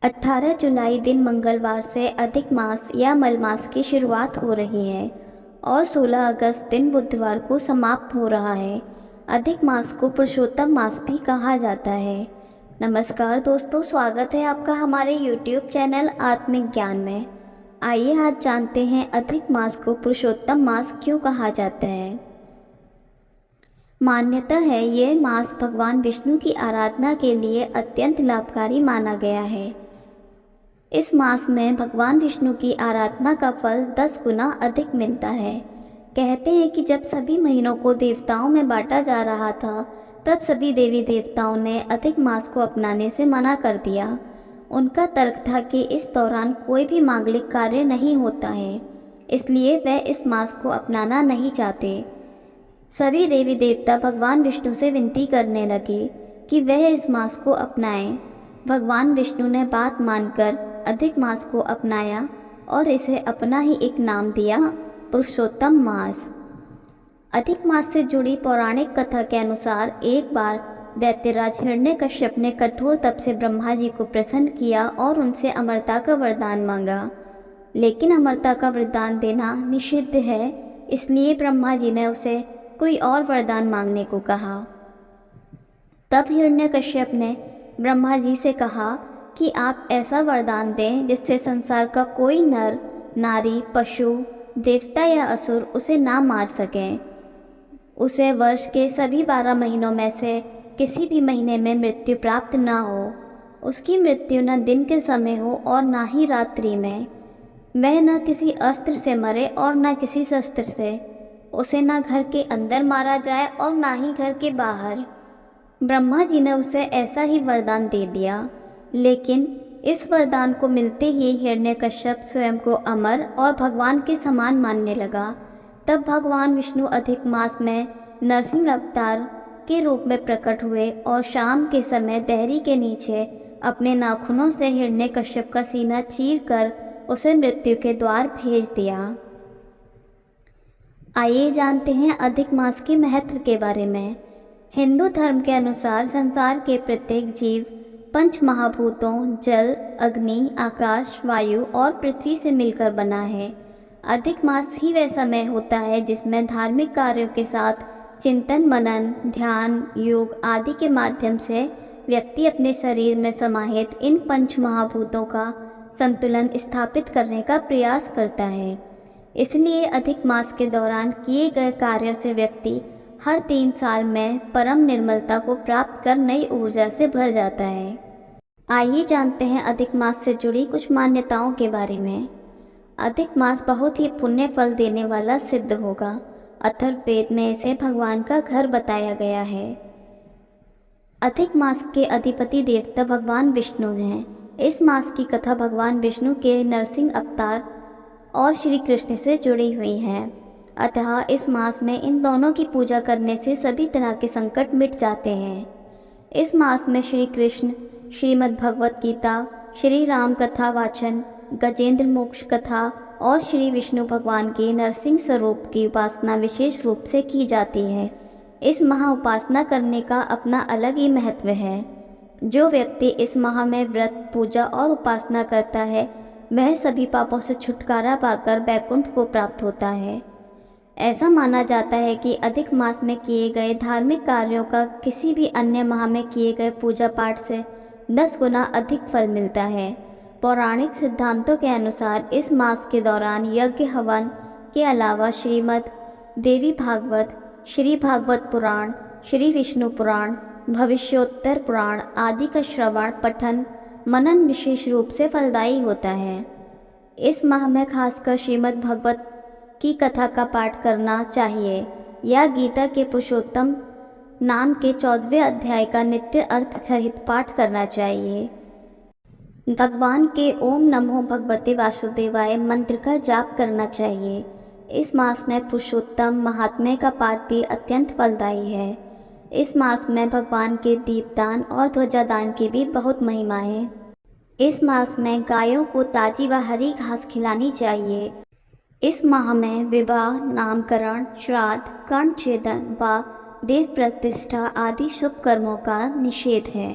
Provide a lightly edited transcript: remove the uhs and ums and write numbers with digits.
18 जुलाई दिन मंगलवार से अधिक मास या मलमास की शुरुआत हो रही है और 16 अगस्त दिन बुधवार को समाप्त हो रहा है। अधिक मास को पुरुषोत्तम मास भी कहा जाता है। नमस्कार दोस्तों, स्वागत है आपका हमारे YouTube चैनल आत्मिक ज्ञान में। आइए आज जानते हैं अधिक मास को पुरुषोत्तम मास क्यों कहा जाता है। मान्यता है ये मास भगवान विष्णु की आराधना के लिए अत्यंत लाभकारी माना गया है। इस मास में भगवान विष्णु की आराधना का फल 10 गुना अधिक मिलता है। कहते हैं कि जब सभी महीनों को देवताओं में बांटा जा रहा था, तब सभी देवी देवताओं ने अधिक मास को अपनाने से मना कर दिया। उनका तर्क था कि इस दौरान कोई भी मांगलिक कार्य नहीं होता है, इसलिए वह इस मास को अपनाना नहीं चाहते। सभी देवी देवता भगवान विष्णु से विनती करने लगे कि वह इस मास को अपनाएं। भगवान विष्णु ने बात मानकर अधिक मास को अपनाया और इसे अपना ही एक नाम दिया, पुरुषोत्तम मास। अधिक मास से जुड़ी पौराणिक कथा के अनुसार एक बार दैत्यराज हिरण्यकश्यप ने कठोर तप से ब्रह्मा जी को प्रसन्न किया और उनसे अमरता का वरदान मांगा। लेकिन अमरता का वरदान देना निषिद्ध है, इसलिए ब्रह्मा जी ने उसे कोई और वरदान मांगने को कहा। तब हिरण्यकश्यप ने ब्रह्मा जी से कहा कि आप ऐसा वरदान दें जिससे संसार का कोई नर नारी, पशु, देवता या असुर उसे ना मार सकें। उसे वर्ष के सभी 12 महीनों में से किसी भी महीने में मृत्यु प्राप्त ना हो। उसकी मृत्यु न दिन के समय हो और ना ही रात्रि में। वह न किसी अस्त्र से मरे और न किसी शस्त्र से। उसे न घर के अंदर मारा जाए और ना ही घर के बाहर। ब्रह्मा जी ने उसे ऐसा ही वरदान दे दिया। लेकिन इस वरदान को मिलते ही हिरण्यकश्यप स्वयं को अमर और भगवान के समान मानने लगा। तब भगवान विष्णु अधिक मास में नरसिंह अवतार के रूप में प्रकट हुए और शाम के समय देहरी के नीचे अपने नाखूनों से हिरण्यकश्यप का सीना चीर कर उसे मृत्यु के द्वार भेज दिया। आइए जानते हैं अधिक मास के महत्व के बारे में। हिंदू धर्म के अनुसार संसार के प्रत्येक जीव 5 महाभूतों जल, अग्नि, आकाश, वायु और पृथ्वी से मिलकर बना है। अधिक मास ही वह समय होता है जिसमें धार्मिक कार्यों के साथ चिंतन, मनन, ध्यान, योग आदि के माध्यम से व्यक्ति अपने शरीर में समाहित इन 5 महाभूतों का संतुलन स्थापित करने का प्रयास करता है। इसलिए अधिक मास के दौरान किए गए कार्यों से व्यक्ति हर 3 साल में परम निर्मलता को प्राप्त कर नई ऊर्जा से भर जाता है। आइए जानते हैं अधिक मास से जुड़ी कुछ मान्यताओं के बारे में। अधिक मास बहुत ही पुण्य फल देने वाला सिद्ध होगा। अथर्ववेद में इसे भगवान का घर बताया गया है। अधिक मास के अधिपति देवता भगवान विष्णु हैं। इस मास की कथा भगवान विष्णु के नरसिंह अवतार और श्री कृष्ण से जुड़ी हुई हैं। अतः इस मास में इन दोनों की पूजा करने से सभी तरह के संकट मिट जाते हैं। इस मास में श्री कृष्ण, श्रीमद् भगवत गीता, श्री राम कथा वाचन, गजेंद्र मोक्ष कथा और श्री विष्णु भगवान के नरसिंह स्वरूप की उपासना विशेष रूप से की जाती है। इस महा उपासना करने का अपना अलग ही महत्व है। जो व्यक्ति इस माह में व्रत, पूजा और उपासना करता है, वह सभी पापों से छुटकारा पाकर वैकुंठ को प्राप्त होता है। ऐसा माना जाता है कि अधिक मास में किए गए धार्मिक कार्यों का किसी भी अन्य माह में किए गए पूजा पाठ से 10 गुना अधिक फल मिलता है। पौराणिक सिद्धांतों के अनुसार इस मास के दौरान यज्ञ, हवन के अलावा श्रीमद् देवी भागवत, श्री भागवत पुराण, श्री विष्णु पुराण, भविष्योत्तर पुराण आदि का श्रवण, पठन, मनन विशेष रूप से फलदायी होता है। इस माह में खासकर श्रीमद् भगवत की कथा का पाठ करना चाहिए या गीता के पुरुषोत्तम नाम के 14वें अध्याय का नित्य अर्थ सहित पाठ करना चाहिए। भगवान के ओम नमो भगवते वासुदेवाय मंत्र का जाप करना चाहिए। इस मास में पुरुषोत्तम महात्म्य का पाठ भी अत्यंत फलदायी है। इस मास में भगवान के दीपदान और ध्वजादान की भी बहुत महिमा है। इस मास में गायों को ताजी व हरी घास खिलानी चाहिए। इस माह में विवाह, नामकरण, श्राद्ध, कर्ण छेदन व देव प्रतिष्ठा आदि शुभ कर्मों का निषेध है।